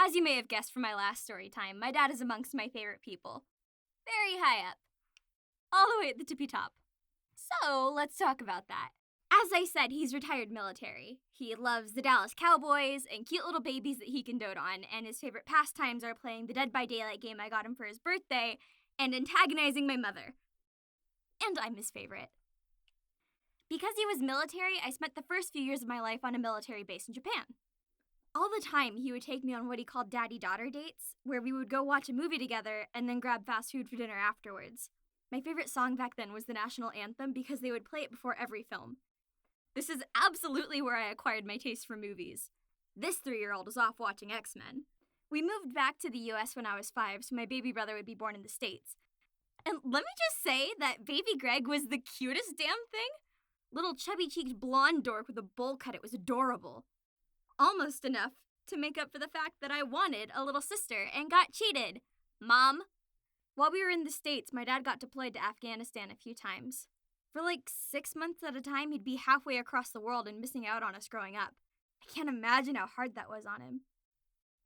As you may have guessed from my last story time, my dad is amongst my favorite people. Very high up. All the way at the tippy top. So, let's talk about that. As I said, he's retired military. He loves the Dallas Cowboys and cute little babies that he can dote on, and his favorite pastimes are playing the Dead by Daylight game I got him for his birthday and antagonizing my mother. And I'm his favorite. Because he was military, I spent the first few years of my life on a military base in Japan. All the time, he would take me on what he called daddy-daughter dates, where we would go watch a movie together and then grab fast food for dinner afterwards. My favorite song back then was the national anthem because they would play it before every film. This is absolutely where I acquired my taste for movies. This 3-year-old is off watching X-Men. We moved back to the US when I was 5, so my baby brother would be born in the States. And let me just say that baby Greg was the cutest damn thing. Little chubby-cheeked blonde dork with a bowl cut. It was adorable. Almost enough to make up for the fact that I wanted a little sister and got cheated. Mom. While we were in the States, my dad got deployed to Afghanistan a few times. For like 6 months at a time, he'd be halfway across the world and missing out on us growing up. I can't imagine how hard that was on him.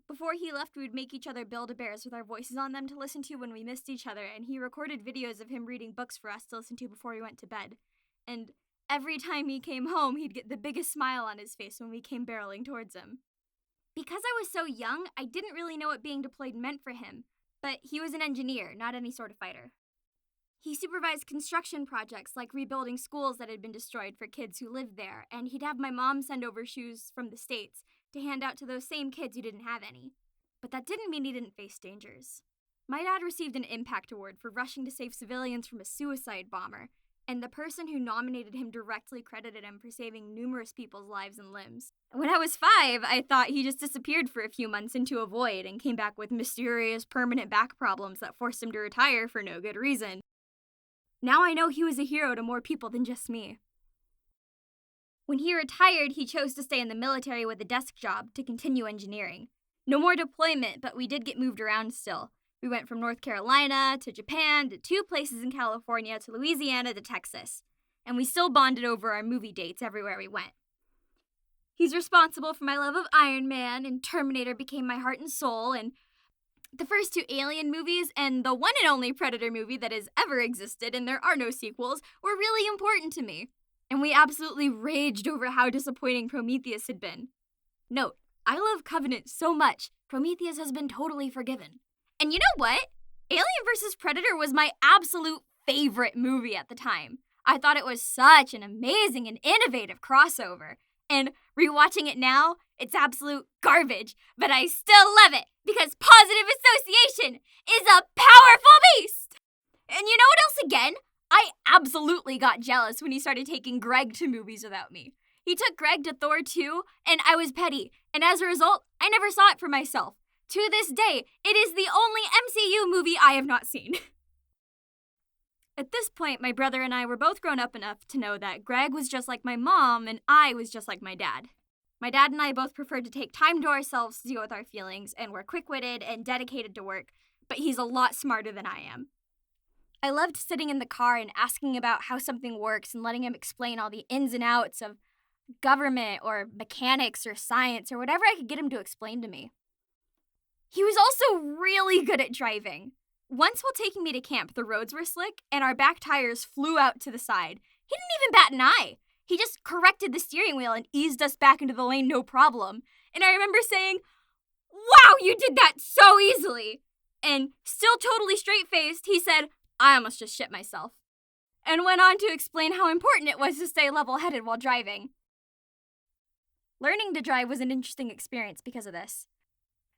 Before he left, we would make each other Build-A-Bears with our voices on them to listen to when we missed each other, and he recorded videos of him reading books for us to listen to before we went to bed. And every time he came home, he'd get the biggest smile on his face when we came barreling towards him. Because I was so young, I didn't really know what being deployed meant for him, but he was an engineer, not any sort of fighter. He supervised construction projects like rebuilding schools that had been destroyed for kids who lived there, and he'd have my mom send over shoes from the States to hand out to those same kids who didn't have any. But that didn't mean he didn't face dangers. My dad received an Impact Award for rushing to save civilians from a suicide bomber, and the person who nominated him directly credited him for saving numerous people's lives and limbs. When I was 5, I thought he just disappeared for a few months into a void and came back with mysterious permanent back problems that forced him to retire for no good reason. Now I know he was a hero to more people than just me. When he retired, he chose to stay in the military with a desk job to continue engineering. No more deployment, but we did get moved around still. We went from North Carolina to Japan to 2 places in California to Louisiana to Texas. And we still bonded over our movie dates everywhere we went. He's responsible for my love of Iron Man, and Terminator became my heart and soul, and the first 2 Alien movies and the one and only Predator movie that has ever existed, and there are no sequels, were really important to me. And we absolutely raged over how disappointing Prometheus had been. Note, I love Covenant so much, Prometheus has been totally forgiven. And you know what? Alien vs. Predator was my absolute favorite movie at the time. I thought it was such an amazing and innovative crossover. And rewatching it now, it's absolute garbage, but I still love it because positive association is a powerful beast! And you know what else again? I absolutely got jealous when he started taking Greg to movies without me. He took Greg to Thor 2, and I was petty, and as a result, I never saw it for myself. To this day, it is the only MCU movie I have not seen. At this point, my brother and I were both grown up enough to know that Greg was just like my mom and I was just like my dad. My dad and I both preferred to take time to ourselves to deal with our feelings, and we're quick-witted and dedicated to work, but he's a lot smarter than I am. I loved sitting in the car and asking about how something works and letting him explain all the ins and outs of government or mechanics or science or whatever I could get him to explain to me. He was also really good at driving. Once while taking me to camp, the roads were slick and our back tires flew out to the side. He didn't even bat an eye. He just corrected the steering wheel and eased us back into the lane no problem. And I remember saying, "Wow, you did that so easily!" And still totally straight-faced, he said, "I almost just shit myself." And went on to explain how important it was to stay level-headed while driving. Learning to drive was an interesting experience because of this.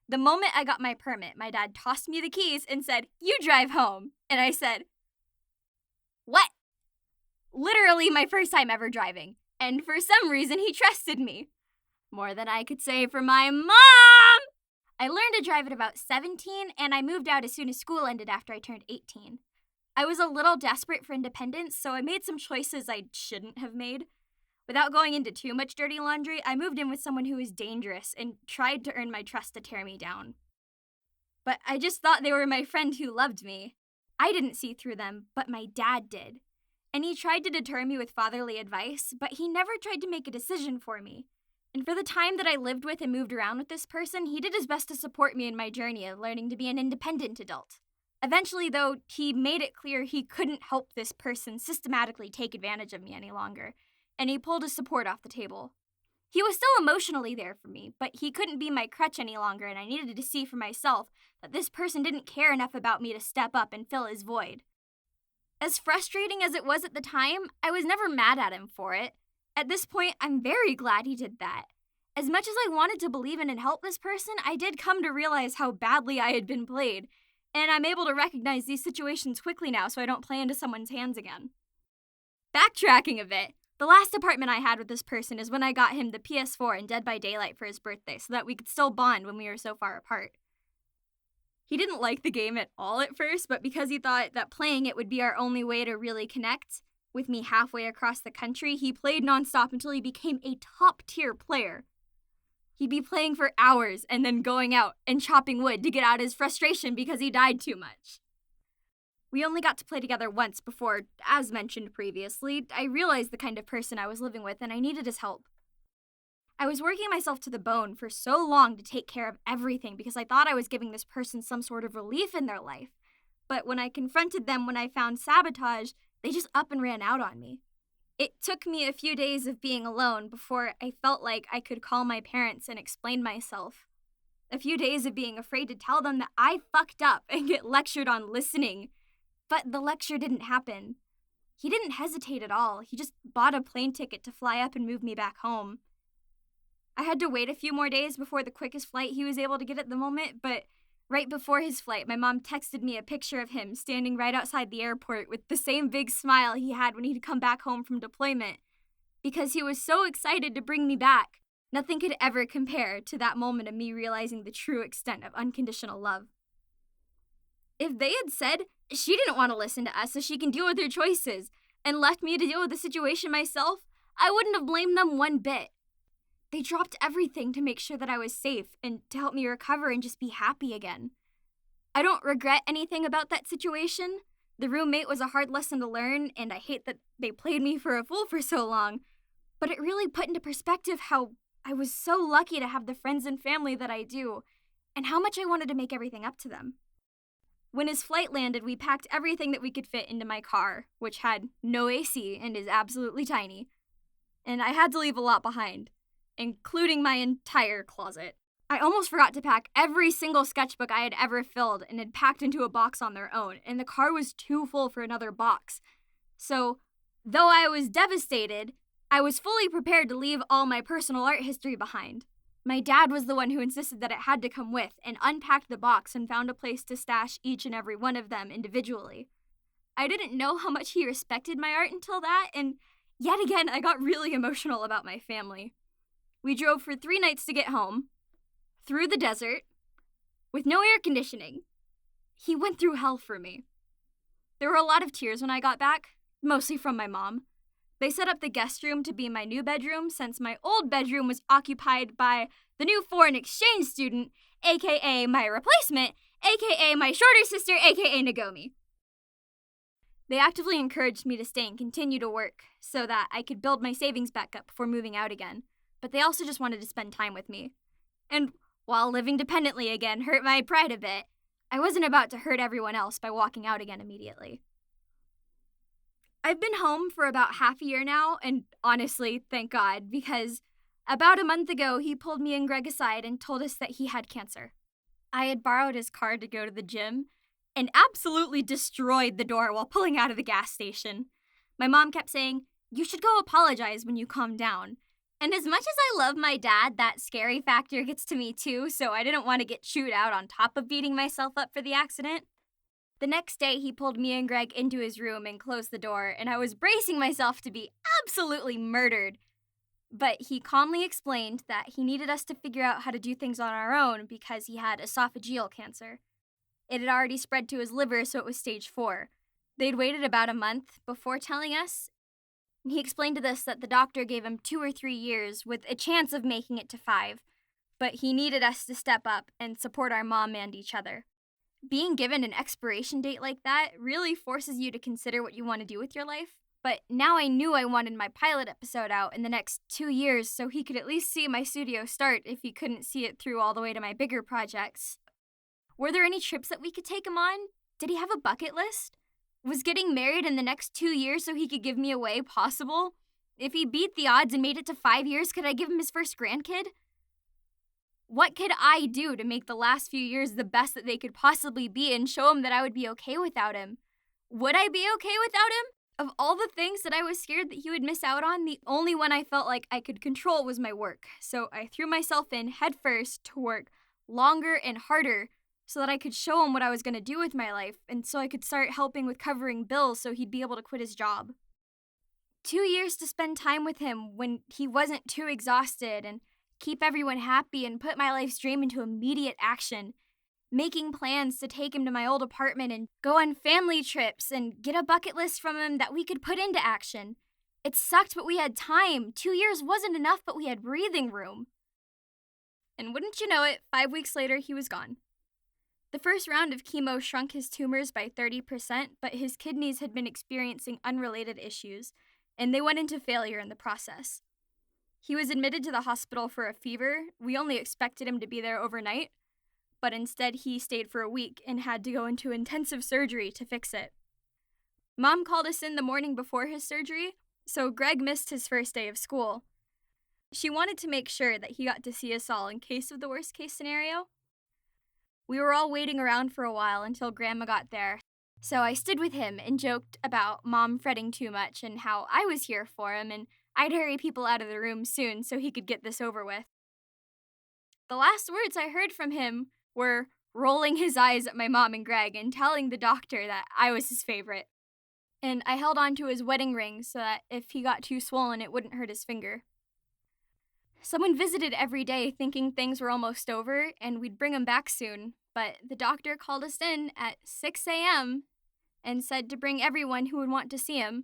The moment I got my permit, my dad tossed me the keys and said, "You drive home." And I said, "What?" Literally my first time ever driving. And for some reason, he trusted me. More than I could say for my mom! I learned to drive at about 17, and I moved out as soon as school ended after I turned 18. I was a little desperate for independence, so I made some choices I shouldn't have made. Without going into too much dirty laundry, I moved in with someone who was dangerous and tried to earn my trust to tear me down. But I just thought they were my friend who loved me. I didn't see through them, but my dad did. And he tried to deter me with fatherly advice, but he never tried to make a decision for me. And for the time that I lived with and moved around with this person, he did his best to support me in my journey of learning to be an independent adult. Eventually, though, he made it clear he couldn't help this person systematically take advantage of me any longer, and he pulled his support off the table. He was still emotionally there for me, but he couldn't be my crutch any longer, and I needed to see for myself that this person didn't care enough about me to step up and fill his void. As frustrating as it was at the time, I was never mad at him for it. At this point, I'm very glad he did that. As much as I wanted to believe in and help this person, I did come to realize how badly I had been played, and I'm able to recognize these situations quickly now so I don't play into someone's hands again. Backtracking a bit, the last apartment I had with this person is when I got him the PS4 and Dead by Daylight for his birthday so that we could still bond when we were so far apart. He didn't like the game at all at first, but because he thought that playing it would be our only way to really connect with me halfway across the country, he played nonstop until he became a top-tier player. He'd be playing for hours and then going out and chopping wood to get out his frustration because he died too much. We only got to play together once before, as mentioned previously, I realized the kind of person I was living with and I needed his help. I was working myself to the bone for so long to take care of everything because I thought I was giving this person some sort of relief in their life. But when I confronted them when I found sabotage, they just up and ran out on me. It took me a few days of being alone before I felt like I could call my parents and explain myself. A few days of being afraid to tell them that I fucked up and get lectured on listening. But the lecture didn't happen. He didn't hesitate at all. He just bought a plane ticket to fly up and move me back home. I had to wait a few more days before the quickest flight he was able to get at the moment, but right before his flight, my mom texted me a picture of him standing right outside the airport with the same big smile he had when he'd come back home from deployment, because he was so excited to bring me back. Nothing could ever compare to that moment of me realizing the true extent of unconditional love. If they had said she didn't want to listen to us so she can deal with her choices and left me to deal with the situation myself, I wouldn't have blamed them one bit. They dropped everything to make sure that I was safe and to help me recover and just be happy again. I don't regret anything about that situation. The roommate was a hard lesson to learn, and I hate that they played me for a fool for so long. But it really put into perspective how I was so lucky to have the friends and family that I do, and how much I wanted to make everything up to them. When his flight landed, we packed everything that we could fit into my car, which had no AC and is absolutely tiny. And I had to leave a lot behind, including my entire closet. I almost forgot to pack every single sketchbook I had ever filled and had packed into a box on their own, and the car was too full for another box. So, though I was devastated, I was fully prepared to leave all my personal art history behind. My dad was the one who insisted that it had to come with, and unpacked the box and found a place to stash each and every one of them individually. I didn't know how much he respected my art until that, and yet again I got really emotional about my family. We drove for 3 nights to get home, through the desert, with no air conditioning. He went through hell for me. There were a lot of tears when I got back, mostly from my mom. They set up the guest room to be my new bedroom since my old bedroom was occupied by the new foreign exchange student, aka my replacement, aka my shorter sister, aka Nagomi. They actively encouraged me to stay and continue to work so that I could build my savings back up before moving out again, but they also just wanted to spend time with me. And while living dependently again hurt my pride a bit, I wasn't about to hurt everyone else by walking out again immediately. I've been home for about half a year now, and honestly, thank God, because about a month ago, he pulled me and Greg aside and told us that he had cancer. I had borrowed his car to go to the gym and absolutely destroyed the door while pulling out of the gas station. My mom kept saying, "You should go apologize when you calm down." And as much as I love my dad, that scary factor gets to me too, so I didn't want to get chewed out on top of beating myself up for the accident. The next day, he pulled me and Greg into his room and closed the door, and I was bracing myself to be absolutely murdered. But he calmly explained that he needed us to figure out how to do things on our own because he had esophageal cancer. It had already spread to his liver, so it was stage 4. They'd waited about a month before telling us, and he explained to us that the doctor gave him 2 or 3 years with a chance of making it to 5, but he needed us to step up and support our mom and each other. Being given an expiration date like that really forces you to consider what you want to do with your life, But now I knew I wanted my pilot episode out in the next 2 years so he could at least see my studio start if he couldn't see it through all the way to my bigger projects. Were there any trips that we could take him on? Did he have a bucket list? Was getting married in the next 2 years so he could give me away possible? If he beat the odds and made it to 5 years, could I give him his first grandkid? What could I do to make the last few years the best that they could possibly be and show him that I would be okay without him? Would I be okay without him? Of all the things that I was scared that he would miss out on, the only one I felt like I could control was my work. So I threw myself in headfirst to work longer and harder so that I could show him what I was going to do with my life and so I could start helping with covering bills so he'd be able to quit his job. 2 years to spend time with him when he wasn't too exhausted and keep everyone happy and put my life's dream into immediate action. Making plans to take him to my old apartment and go on family trips and get a bucket list from him that we could put into action. It sucked, but we had time. 2 years wasn't enough, but we had breathing room. And wouldn't you know it, 5 weeks later, he was gone. The first round of chemo shrunk his tumors by 30%, but his kidneys had been experiencing unrelated issues, and they went into failure in the process. He was admitted to the hospital for a fever. We only expected him to be there overnight, but instead he stayed for a week and had to go into intensive surgery to fix it. Mom called us in the morning before his surgery, so Greg missed his first day of school. She wanted to make sure that he got to see us all in case of the worst case scenario. We were all waiting around for a while until Grandma got there, so I stood with him and joked about Mom fretting too much and how I was here for him and I'd hurry people out of the room soon so he could get this over with. The last words I heard from him were rolling his eyes at my mom and Greg and telling the doctor that I was his favorite. And I held on to his wedding ring so that if he got too swollen, it wouldn't hurt his finger. Someone visited every day thinking things were almost over and we'd bring him back soon, but the doctor called us in at 6 a.m. and said to bring everyone who would want to see him.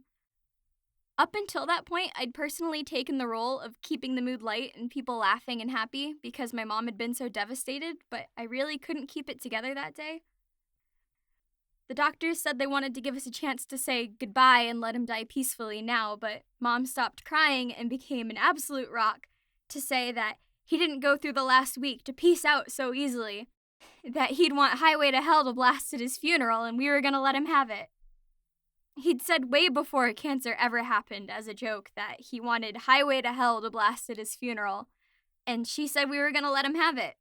Up until that point, I'd personally taken the role of keeping the mood light and people laughing and happy because my mom had been so devastated, but I really couldn't keep it together that day. The doctors said they wanted to give us a chance to say goodbye and let him die peacefully now, but Mom stopped crying and became an absolute rock to say that he didn't go through the last week to peace out so easily, that he'd want Highway to Hell to blast at his funeral and we were going to let him have it. He'd said way before cancer ever happened as a joke that he wanted Highway to Hell to blast at his funeral, and she said we were going to let him have it.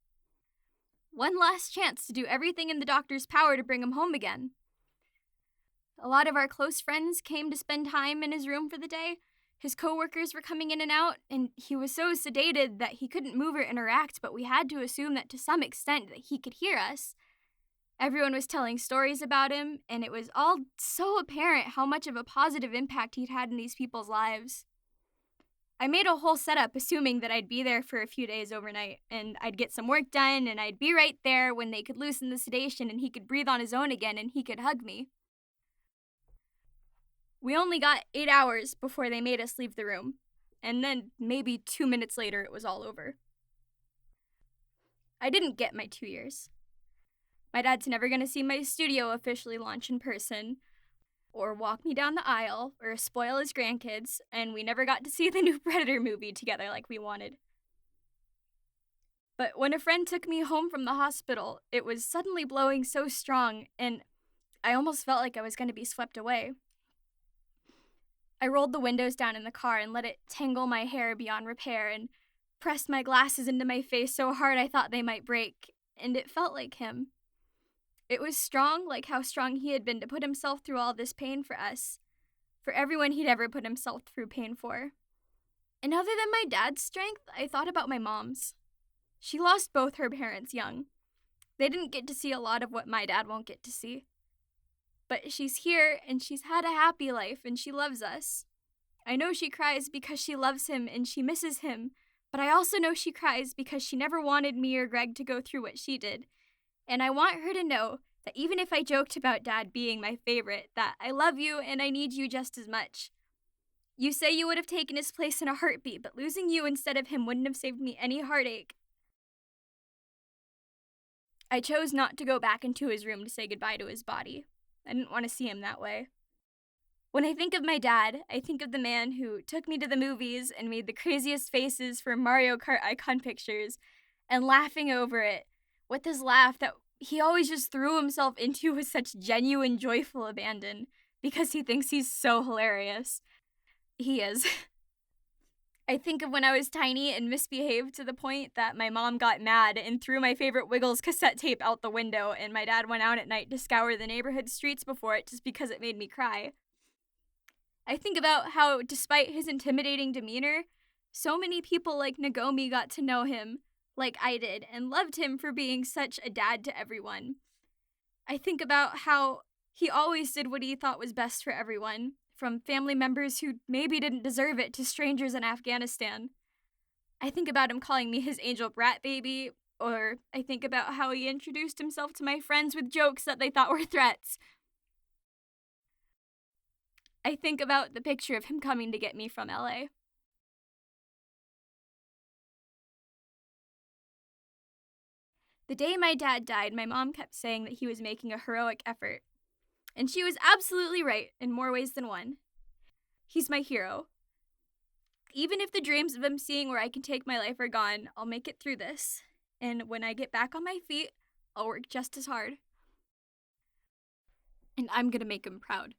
One last chance to do everything in the doctor's power to bring him home again. A lot of our close friends came to spend time in his room for the day. His coworkers were coming in and out, and he was so sedated that he couldn't move or interact, but we had to assume that to some extent that he could hear us. Everyone was telling stories about him, and it was all so apparent how much of a positive impact he'd had in these people's lives. I made a whole setup assuming that I'd be there for a few days overnight, and I'd get some work done, and I'd be right there when they could loosen the sedation and he could breathe on his own again and he could hug me. We only got 8 hours before they made us leave the room, and then maybe 2 minutes later it was all over. I didn't get my 2 years. My dad's never going to see my studio officially launch in person, or walk me down the aisle, or spoil his grandkids, and we never got to see the new Predator movie together like we wanted. But when a friend took me home from the hospital, it was suddenly blowing so strong, and I almost felt like I was going to be swept away. I rolled the windows down in the car and let it tangle my hair beyond repair and pressed my glasses into my face so hard I thought they might break, and it felt like him. It was strong, like how strong he had been to put himself through all this pain for us, for everyone he'd ever put himself through pain for. And other than my dad's strength, I thought about my mom's. She lost both her parents young. They didn't get to see a lot of what my dad won't get to see. But she's here, and she's had a happy life, and she loves us. I know she cries because she loves him and she misses him, but I also know she cries because she never wanted me or Greg to go through what she did. And I want her to know that even if I joked about Dad being my favorite, that I love you and I need you just as much. You say you would have taken his place in a heartbeat, but losing you instead of him wouldn't have saved me any heartache. I chose not to go back into his room to say goodbye to his body. I didn't want to see him that way. When I think of my dad, I think of the man who took me to the movies and made the craziest faces for Mario Kart icon pictures and laughing over it with his laugh that he always just threw himself into with such genuine, joyful abandon because he thinks he's so hilarious. He is. I think of when I was tiny and misbehaved to the point that my mom got mad and threw my favorite Wiggles cassette tape out the window, and my dad went out at night to scour the neighborhood streets before it just because it made me cry. I think about how, despite his intimidating demeanor, so many people like Nagomi got to know him like I did and loved him for being such a dad to everyone. I think about how he always did what he thought was best for everyone, from family members who maybe didn't deserve it to strangers in Afghanistan. I think about him calling me his angel brat baby, or I think about how he introduced himself to my friends with jokes that they thought were threats. I think about the picture of him coming to get me from LA. The day my dad died, my mom kept saying that he was making a heroic effort. And she was absolutely right in more ways than one. He's my hero. Even if the dreams of him seeing where I can take my life are gone, I'll make it through this. And when I get back on my feet, I'll work just as hard. And I'm gonna make him proud.